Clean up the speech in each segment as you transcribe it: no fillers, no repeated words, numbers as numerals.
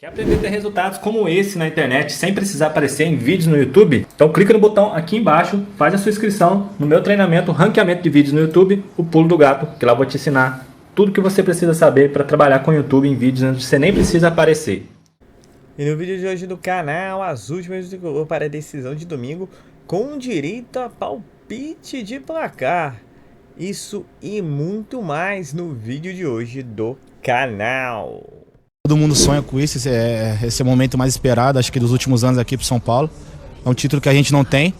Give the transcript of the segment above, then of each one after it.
Quer aprender a ter resultados como esse na internet sem precisar aparecer em vídeos no YouTube? Então clica no botão aqui embaixo, faz a sua inscrição no meu treinamento Ranqueamento de Vídeos no YouTube, o Pulo do Gato, que lá eu vou te ensinar tudo que você precisa saber para trabalhar com o YouTube em vídeos onde você nem precisa aparecer. E no vídeo de hoje do canal, as últimas para a decisão de domingo com direito a palpite de placar. Isso e muito mais no vídeo de hoje do canal. Todo mundo sonha com isso, esse é o momento mais esperado, acho que dos últimos anos aqui para São Paulo. É um título que a gente não tem,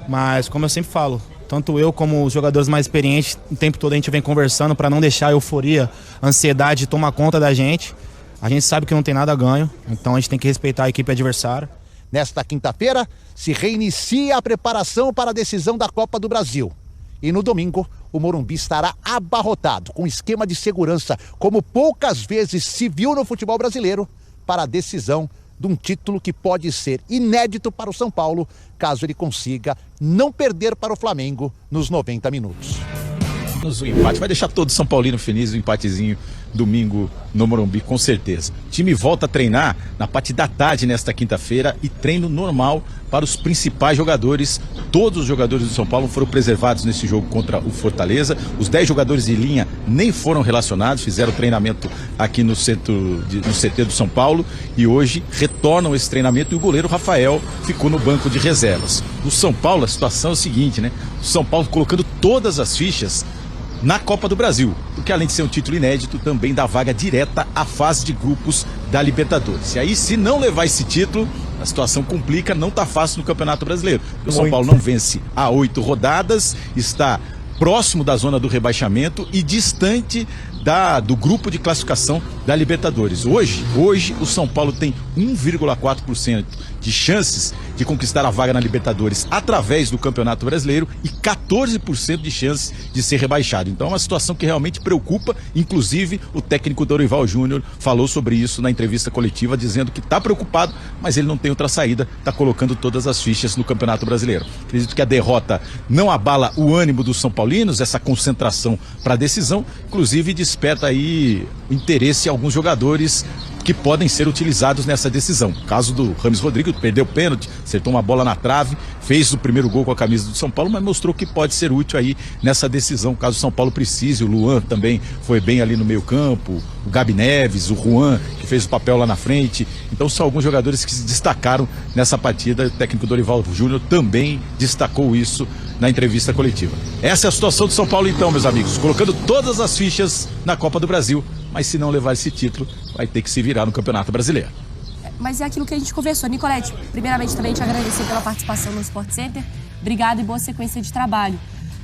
mas como eu sempre falo, tanto eu como os jogadores mais experientes, o tempo todo a gente vem conversando para não deixar a euforia, a ansiedade tomar conta da gente. A gente sabe que não tem nada a ganho, então a gente tem que respeitar a equipe adversária. Nesta quinta-feira, se reinicia a preparação para a decisão da Copa do Brasil. E no domingo, o Morumbi estará abarrotado, com esquema de segurança, como poucas vezes se viu no futebol brasileiro, para a decisão de um título que pode ser inédito para o São Paulo, caso ele consiga não perder para o Flamengo nos 90 minutos. O empate vai deixar todo São Paulino feliz, o empatezinho domingo no Morumbi, com certeza. O time volta a treinar na parte da tarde nesta quinta-feira e treino normal para os principais jogadores. Todos os jogadores do São Paulo foram preservados nesse jogo contra o Fortaleza. Os 10 jogadores de linha nem foram relacionados, fizeram treinamento aqui no CT do São Paulo e hoje retornam esse treinamento e o goleiro Rafael ficou no banco de reservas. O São Paulo, a situação é o seguinte, né? O São Paulo colocando todas as fichas na Copa do Brasil, porque além de ser um título inédito, também dá vaga direta à fase de grupos da Libertadores. E aí, se não levar esse título, a situação complica, não tá fácil no Campeonato Brasileiro. O São Paulo não vence há 8 rodadas, está próximo da zona do rebaixamento e distante do grupo de classificação da Libertadores. Hoje o São Paulo tem 1,4% de chances de conquistar a vaga na Libertadores através do Campeonato Brasileiro e 14% de chances de ser rebaixado. Então é uma situação que realmente preocupa, inclusive o técnico Dorival Júnior falou sobre isso na entrevista coletiva, dizendo que está preocupado, mas ele não tem outra saída, está colocando todas as fichas no Campeonato Brasileiro. Acredito que a derrota não abala o ânimo dos São Paulinos, essa concentração para a decisão, inclusive desperta aí o interesse em alguns jogadores que podem ser utilizados nessa decisão. O caso do Rames Rodrigues, perdeu o pênalti, acertou uma bola na trave, fez o primeiro gol com a camisa do São Paulo, mas mostrou que pode ser útil aí nessa decisão, caso o São Paulo precise. O Luan também foi bem ali no meio campo, o Gabi Neves, o Juan, que fez o papel lá na frente. Então são alguns jogadores que se destacaram nessa partida. O técnico Dorival Júnior também destacou isso na entrevista coletiva. Essa é a situação do São Paulo então, meus amigos, colocando todas as fichas na Copa do Brasil, mas se não levar esse título, vai ter que se virar no Campeonato Brasileiro. Mas é aquilo que a gente conversou. Nicolete, primeiramente também te agradecer pela participação no Sport Center. Obrigado e boa sequência de trabalho.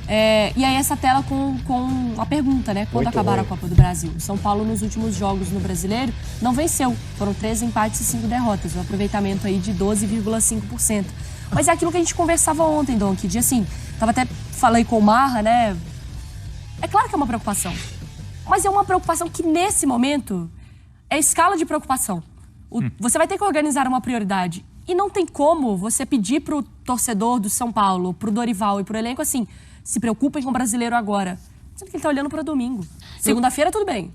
E aí essa tela com a pergunta, né? Quando acabar a Copa do Brasil? O São Paulo nos últimos jogos no Brasileiro não venceu. Foram 13 empates e 5 derrotas. Um aproveitamento aí de 12,5%. Mas é aquilo que a gente conversava ontem, Dom, que assim, falei com o Marra, né? É claro que é uma preocupação. Mas é uma preocupação que nesse momento é escala de preocupação. Você vai ter que organizar uma prioridade. E não tem como você pedir pro torcedor do São Paulo, pro Dorival e pro elenco assim, se preocupem com o brasileiro agora. Sendo que ele tá olhando para domingo. Segunda-feira tudo bem.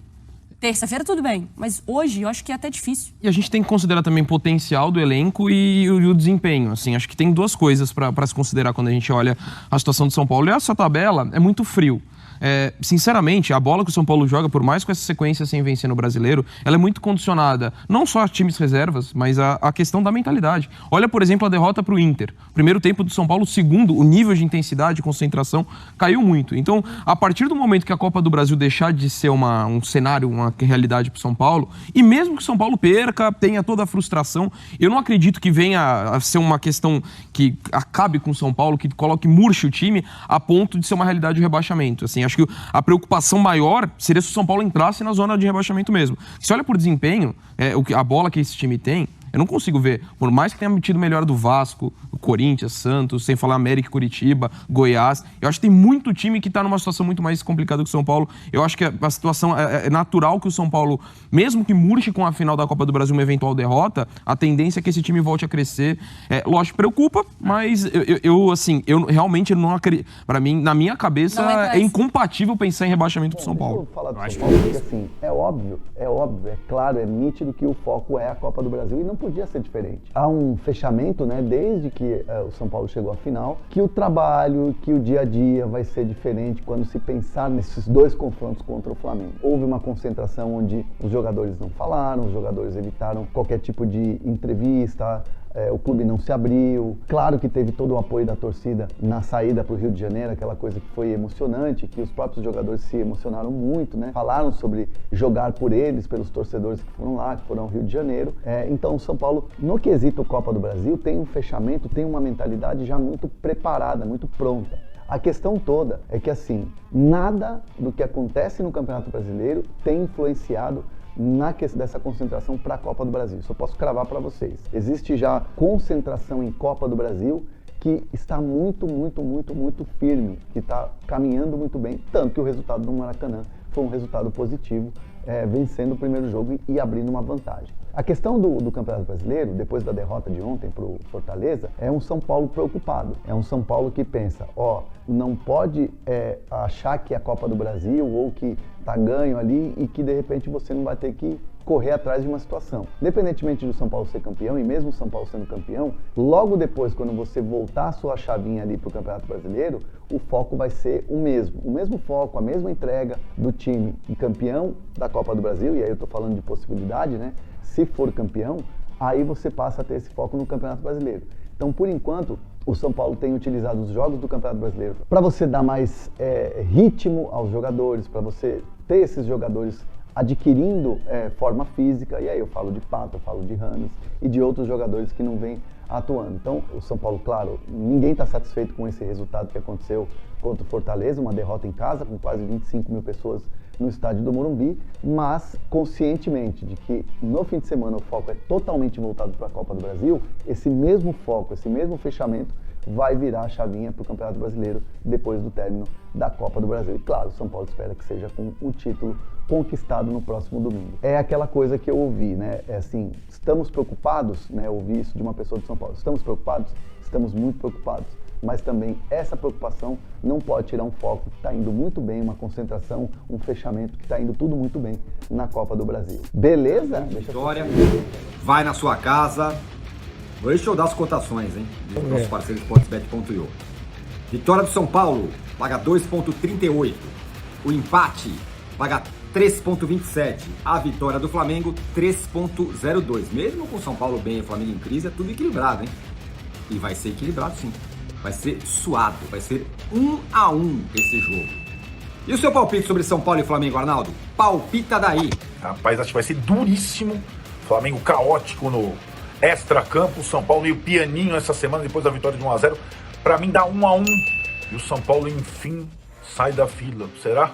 Terça-feira tudo bem. Mas hoje eu acho que é até difícil. E a gente tem que considerar também o potencial do elenco e o desempenho. Assim, acho que tem duas coisas para se considerar quando a gente olha a situação do São Paulo. E essa tabela é muito frio. Sinceramente, a bola que o São Paulo joga, por mais com essa sequência sem vencer no Brasileiro, ela é muito condicionada, não só a times reservas, mas a questão da mentalidade. Olha, por exemplo, a derrota para o Inter. Primeiro tempo do São Paulo, segundo, o nível de intensidade e concentração caiu muito. Então, a partir do momento que a Copa do Brasil deixar de ser um cenário, uma realidade para o São Paulo, e mesmo que o São Paulo perca, tenha toda a frustração, eu não acredito que venha a ser uma questão que acabe com o São Paulo, que murche o time a ponto de ser uma realidade de rebaixamento. Assim, acho que a preocupação maior seria se o São Paulo entrasse na zona de rebaixamento mesmo. Se olha por desempenho, a bola que esse time tem, eu não consigo ver, por mais que tenha tido melhor do Vasco, Corinthians, Santos, sem falar América e Curitiba, Goiás. Eu acho que tem muito time que está numa situação muito mais complicada que o São Paulo. Eu acho que a situação é natural que o São Paulo, mesmo que murche com a final da Copa do Brasil uma eventual derrota, a tendência é que esse time volte a crescer. Lógico, preocupa, mas eu realmente não acredito. Para mim, na minha cabeça, é incompatível pensar em rebaixamento do São Paulo. Eu falar do São Paulo, porque assim, é óbvio, é claro, é nítido que o foco é a Copa do Brasil e não podia ser diferente. Há um fechamento, né, desde que o São Paulo chegou à final, que o trabalho, que o dia a dia vai ser diferente quando se pensar nesses dois confrontos contra o Flamengo. Houve uma concentração onde os jogadores não falaram, os jogadores evitaram qualquer tipo de entrevista, o clube não se abriu. Claro que teve todo o apoio da torcida na saída para o Rio de Janeiro, aquela coisa que foi emocionante, que os próprios jogadores se emocionaram muito, né? Falaram sobre jogar por eles, pelos torcedores que foram lá, que foram ao Rio de Janeiro. Então o São Paulo, no quesito Copa do Brasil, tem um fechamento, tem uma mentalidade já muito preparada, muito pronta. A questão toda é que, assim, nada do que acontece no Campeonato Brasileiro tem influenciado dessa concentração para a Copa do Brasil. Isso eu posso cravar para vocês. Existe já concentração em Copa do Brasil que está muito firme, que está caminhando muito bem, tanto que o resultado do Maracanã foi um resultado positivo, vencendo o primeiro jogo e abrindo uma vantagem. A questão do Campeonato Brasileiro, depois da derrota de ontem para o Fortaleza, é um São Paulo preocupado. É um São Paulo que pensa, não pode achar que é a Copa do Brasil ou que está ganho ali e que de repente você não vai ter que correr atrás de uma situação. Independentemente do São Paulo ser campeão, e mesmo o São Paulo sendo campeão, logo depois, quando você voltar a sua chavinha ali para o Campeonato Brasileiro, o foco vai ser o mesmo foco, a mesma entrega do time campeão da Copa do Brasil, e aí eu estou falando de possibilidade, né? Se for campeão, aí você passa a ter esse foco no Campeonato Brasileiro. Então, por enquanto, o São Paulo tem utilizado os jogos do Campeonato Brasileiro para você dar mais ritmo aos jogadores, para você ter esses jogadores adquirindo forma física, e aí eu falo de Pato, eu falo de Rames e de outros jogadores que não vêm atuando. Então, o São Paulo, claro, ninguém está satisfeito com esse resultado que aconteceu contra o Fortaleza, uma derrota em casa com quase 25 mil pessoas no estádio do Morumbi, mas conscientemente de que no fim de semana o foco é totalmente voltado para a Copa do Brasil, esse mesmo foco, esse mesmo fechamento vai virar a chavinha para o Campeonato Brasileiro depois do término da Copa do Brasil. E claro, o São Paulo espera que seja com o título conquistado no próximo domingo. É aquela coisa que eu ouvi, né? É assim, estamos preocupados, né? Eu ouvi isso de uma pessoa de São Paulo. Estamos preocupados? Estamos muito preocupados. Mas também essa preocupação não pode tirar um foco que está indo muito bem, uma concentração, um fechamento que está indo tudo muito bem na Copa do Brasil. Beleza? Vitória, vai na sua casa. Deixa eu dar as cotações, hein? Dos nossos parceiros Sportsbet.io. Vitória do São Paulo, paga 2,38. O empate, paga 3,27. A vitória do Flamengo, 3,02. Mesmo com o São Paulo bem e o Flamengo em crise, é tudo equilibrado, hein? E vai ser equilibrado, sim. Vai ser suado, vai ser 1-1 esse jogo. E o seu palpite sobre São Paulo e Flamengo, Arnaldo? Palpita daí. Rapaz, acho que vai ser duríssimo. Flamengo caótico no extracampo. São Paulo meio pianinho essa semana depois da vitória de 1-0. Pra mim dá 1-1. E o São Paulo, enfim, sai da fila. Será?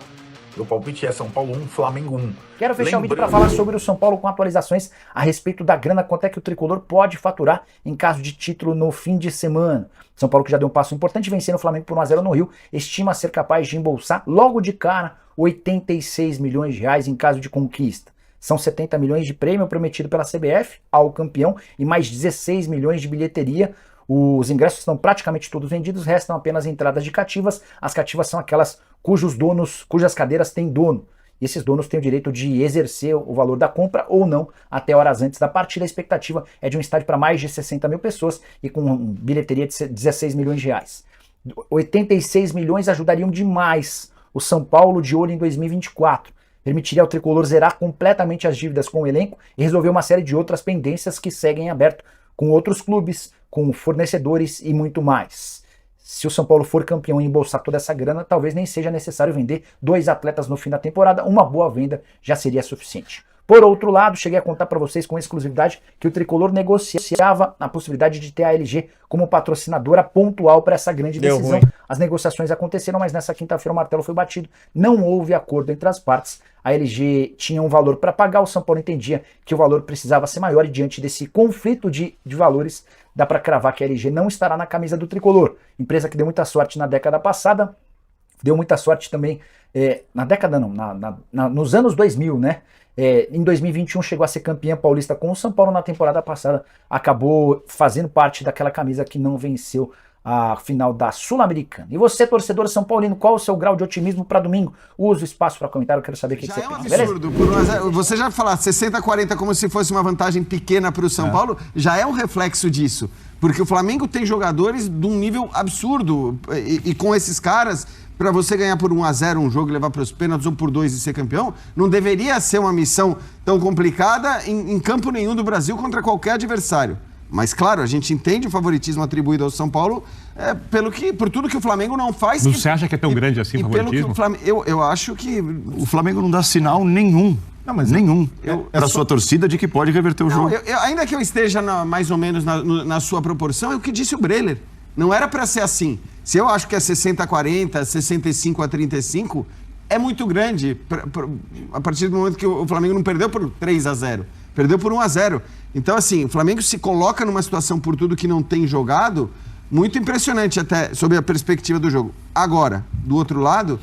Meu palpite é São Paulo 1, Flamengo 1. Quero fechar o vídeo para falar sobre o São Paulo com atualizações a respeito da grana, quanto é que o tricolor pode faturar em caso de título no fim de semana. São Paulo, que já deu um passo importante vencendo o Flamengo por 1-0 no Rio, estima ser capaz de embolsar logo de cara 86 milhões de reais em caso de conquista. São 70 milhões de prêmio prometido pela CBF ao campeão e mais 16 milhões de bilheteria. Os ingressos estão praticamente todos vendidos, restam apenas entradas de cativas. As cativas são aquelas cujas cadeiras têm dono. E esses donos têm o direito de exercer o valor da compra ou não até horas antes da partida. A expectativa é de um estádio para mais de 60 mil pessoas e com bilheteria de 16 milhões de reais. 86 milhões ajudariam demais o São Paulo de olho em 2024. Permitiria ao tricolor zerar completamente as dívidas com o elenco e resolver uma série de outras pendências que seguem em aberto com outros clubes, com fornecedores e muito mais. Se o São Paulo for campeão e embolsar toda essa grana, talvez nem seja necessário vender 2 atletas no fim da temporada. Uma boa venda já seria suficiente. Por outro lado, cheguei a contar para vocês com exclusividade que o Tricolor negociava a possibilidade de ter a LG como patrocinadora pontual para essa grande Deu decisão. ruim. As negociações aconteceram, mas nessa quinta-feira o martelo foi batido. Não houve acordo entre as partes. A LG tinha um valor para pagar, o São Paulo entendia que o valor precisava ser maior e diante desse conflito de valores, dá para cravar que a LG não estará na camisa do Tricolor. Empresa que deu muita sorte na década passada, deu muita sorte também, na década não, nos anos 2000, né? Em 2021 chegou a ser campeã paulista com o São Paulo, na temporada passada acabou fazendo parte daquela camisa que não venceu a final da Sul-Americana. E você, torcedor São Paulino, qual o seu grau de otimismo para domingo? Usa o espaço para comentário, eu quero saber o que você pensa. Absurdo. Você já falar 60-40 como se fosse uma vantagem pequena para o São Paulo, já é um reflexo disso. Porque o Flamengo tem jogadores de um nível absurdo. E com esses caras, para você ganhar por 1-0 um jogo e levar para os pênaltis ou por 2 e ser campeão, não deveria ser uma missão tão complicada em campo nenhum do Brasil contra qualquer adversário. Mas, claro, a gente entende o favoritismo atribuído ao São Paulo por tudo que o Flamengo não faz. Mas você acha que é tão grande assim o favoritismo? Eu acho que o Flamengo não dá sinal nenhum. Não, mas nenhum. Para a sua torcida de que pode reverter o jogo. Ainda que eu esteja mais ou menos na sua proporção, é o que disse o Breler. Não era para ser assim. Se eu acho que é 60-40, 65-35, é muito grande. A partir do momento que o Flamengo não perdeu por 3-0, perdeu por 1-0. Então, assim, o Flamengo se coloca numa situação por tudo que não tem jogado, muito impressionante até, sob a perspectiva do jogo. Agora, do outro lado,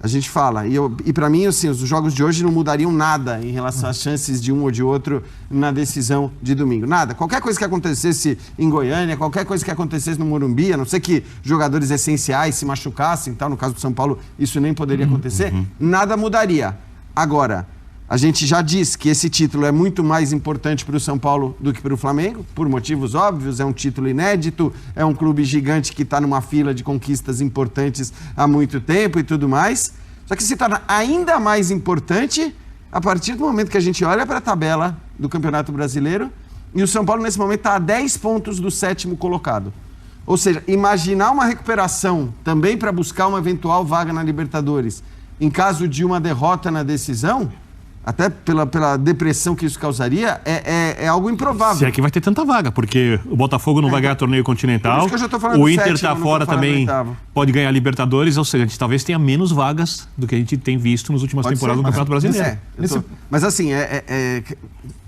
a gente fala, e para mim, assim, os jogos de hoje não mudariam nada em relação às chances de um ou de outro na decisão de domingo. Nada. Qualquer coisa que acontecesse em Goiânia, qualquer coisa que acontecesse no Morumbi, a não ser que jogadores essenciais se machucassem, tal, no caso do São Paulo, isso nem poderia acontecer, nada mudaria. Agora, a gente já diz que esse título é muito mais importante para o São Paulo do que para o Flamengo, por motivos óbvios, é um título inédito, é um clube gigante que está numa fila de conquistas importantes há muito tempo e tudo mais. Só que se torna ainda mais importante a partir do momento que a gente olha para a tabela do Campeonato Brasileiro e o São Paulo nesse momento está a 10 pontos do 7º colocado. Ou seja, imaginar uma recuperação também para buscar uma eventual vaga na Libertadores em caso de uma derrota na decisão, até pela depressão que isso causaria, é algo improvável. Se é que vai ter tanta vaga, porque o Botafogo não vai ganhar torneio continental, por isso que eu já tô falando o Inter sétimo, tá fora também, pode ganhar Libertadores, ou seja, a gente talvez tenha menos vagas do que a gente tem visto nas últimas temporadas do Campeonato Brasileiro. Mas assim,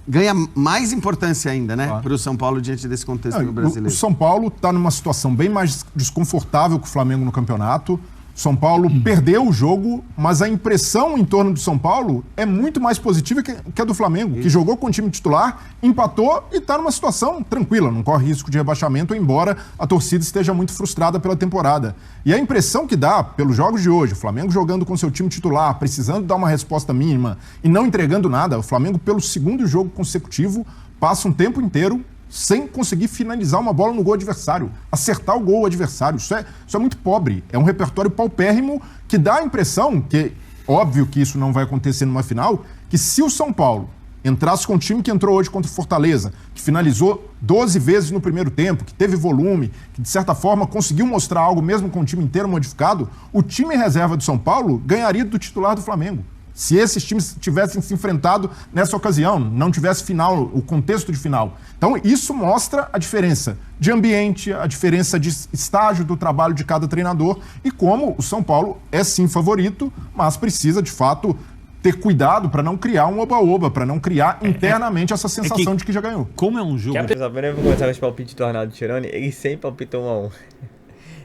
ganha mais importância ainda, né, para o São Paulo diante desse contexto brasileiro. O São Paulo está numa situação bem mais desconfortável que o Flamengo no campeonato. São Paulo perdeu o jogo, mas a impressão em torno do São Paulo é muito mais positiva que a do Flamengo, que jogou com o time titular, empatou e está numa situação tranquila, não corre risco de rebaixamento, embora a torcida esteja muito frustrada pela temporada. E a impressão que dá, pelos jogos de hoje, o Flamengo jogando com seu time titular, precisando dar uma resposta mínima e não entregando nada, o Flamengo, pelo segundo jogo consecutivo, passa um tempo inteiro sem conseguir finalizar uma bola no gol adversário, acertar o gol adversário. Isso é muito pobre. É um repertório paupérrimo que dá a impressão, que óbvio que isso não vai acontecer numa final, que se o São Paulo entrasse com o time que entrou hoje contra o Fortaleza, que finalizou 12 vezes no primeiro tempo, que teve volume, que de certa forma conseguiu mostrar algo mesmo com o time inteiro modificado, o time reserva do São Paulo ganharia do titular do Flamengo. Se esses times tivessem se enfrentado nessa ocasião, não tivesse final, o contexto de final. Então, isso mostra a diferença de ambiente, a diferença de estágio do trabalho de cada treinador e como o São Paulo é sim favorito, mas precisa, de fato, ter cuidado para não criar um oba-oba, para não criar internamente essa sensação de que já ganhou. Como é um jogo... Primeiro eu vou começar com os palpites do Arnaldo Tironi, ele sempre palpitou 1-1.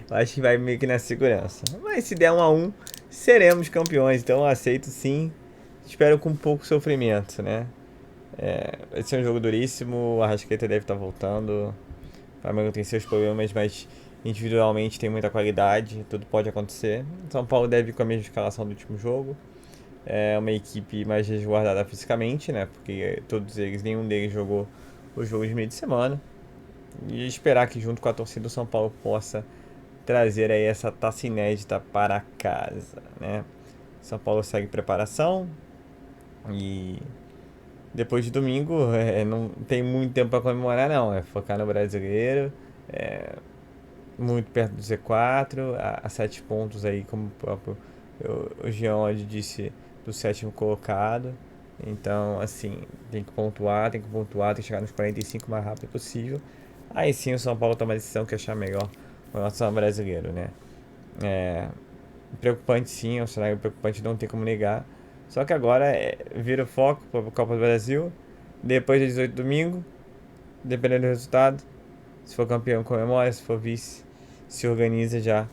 Eu acho que vai meio que na segurança. Mas se der 1-1... seremos campeões, então eu aceito sim. Espero com pouco sofrimento, né? Vai ser um jogo duríssimo, o Arrascaeta deve estar voltando. O Flamengo tem seus problemas, mas individualmente tem muita qualidade, tudo pode acontecer. São Paulo deve ir com a mesma escalação do último jogo. É uma equipe mais resguardada fisicamente, né? Porque nenhum deles jogou os jogos de meio de semana. E esperar que junto com a torcida do São Paulo possa trazer aí essa taça inédita para casa, né? São Paulo segue preparação e depois de domingo não tem muito tempo para comemorar, não. É focar no brasileiro, muito perto do Z4, a 7 pontos aí, como o próprio o Jean disse, do 7º colocado. Então, assim, tem que pontuar, tem que chegar nos 45 o mais rápido possível. Aí sim o São Paulo toma a decisão que achar melhor com relação ao brasileiro, né? Preocupante sim, é um cenário preocupante, não tem como negar. Só que agora vira o foco para a Copa do Brasil, depois de 18 domingo, dependendo do resultado. Se for campeão, comemora, se for vice, se organiza já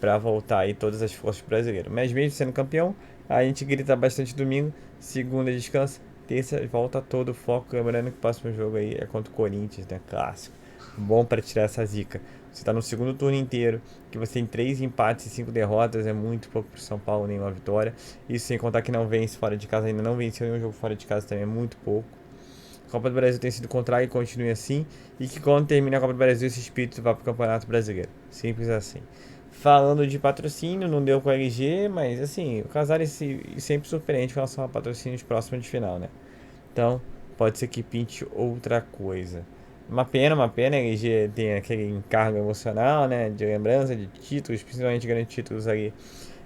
para voltar aí todas as forças brasileiras. Mas mesmo sendo campeão, a gente grita bastante domingo, segunda descansa, terça volta todo o foco. Lembrando que o próximo jogo aí é contra o Corinthians, né? Clássico. Bom para tirar essa zica. Você tá no segundo turno inteiro, que você tem 3 empates e 5 derrotas, é muito pouco pro São Paulo, nenhuma vitória. Isso sem contar que não vence fora de casa, ainda não venceu nenhum jogo fora de casa, também é muito pouco. A Copa do Brasil tem sido contrário e continue assim. E que quando termine a Copa do Brasil, esse espírito vá pro Campeonato Brasileiro. Simples assim. Falando de patrocínio, não deu com a LG, mas assim, o Casares sempre surpreende com relação a patrocínios próximos de final, né? Então, pode ser que pinte outra coisa. Uma pena, a LG tem aquele encargo emocional, né, de lembrança de títulos, principalmente grandes títulos aí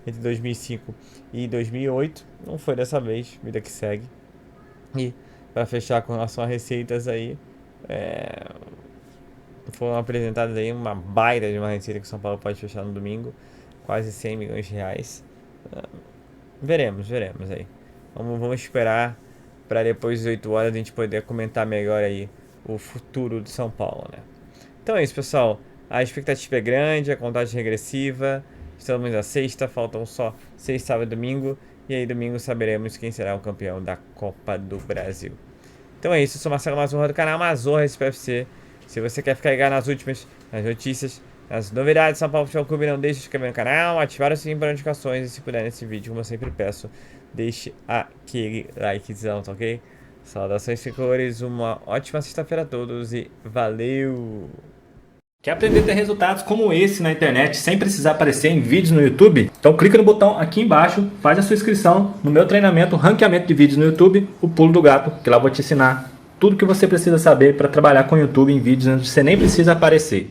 entre 2005 e 2008. Não foi dessa vez, vida que segue. E para fechar com relação a receitas aí, foram apresentadas aí uma baita de uma receita que o São Paulo pode fechar no domingo, quase 100 milhões de reais. Veremos aí. Vamos esperar para depois das 8 horas a gente poder comentar melhor aí o futuro de São Paulo, né? Então é isso, pessoal. A expectativa é grande, a contagem regressiva. Estamos na sexta, faltam só 6, sábado e domingo. E aí domingo saberemos quem será o campeão da Copa do Brasil. Então é isso, eu sou Marcelo Mazorra do canal Mazorra SPFC. Se você quer ficar ligado nas últimas, nas notícias, nas novidades do São Paulo Futebol Clube, não deixe de se inscrever no canal, ativar o sininho para notificações e se puder nesse vídeo, como eu sempre peço, deixe aquele likezão, tá ok? Saudações tricolores, uma ótima sexta-feira a todos e valeu! Quer aprender a ter resultados como esse na internet sem precisar aparecer em vídeos no YouTube? Então clica no botão aqui embaixo, faz a sua inscrição no meu treinamento Ranqueamento de Vídeos no YouTube, o Pulo do Gato, que lá eu vou te ensinar tudo que você precisa saber para trabalhar com o YouTube em vídeos onde você nem precisa aparecer.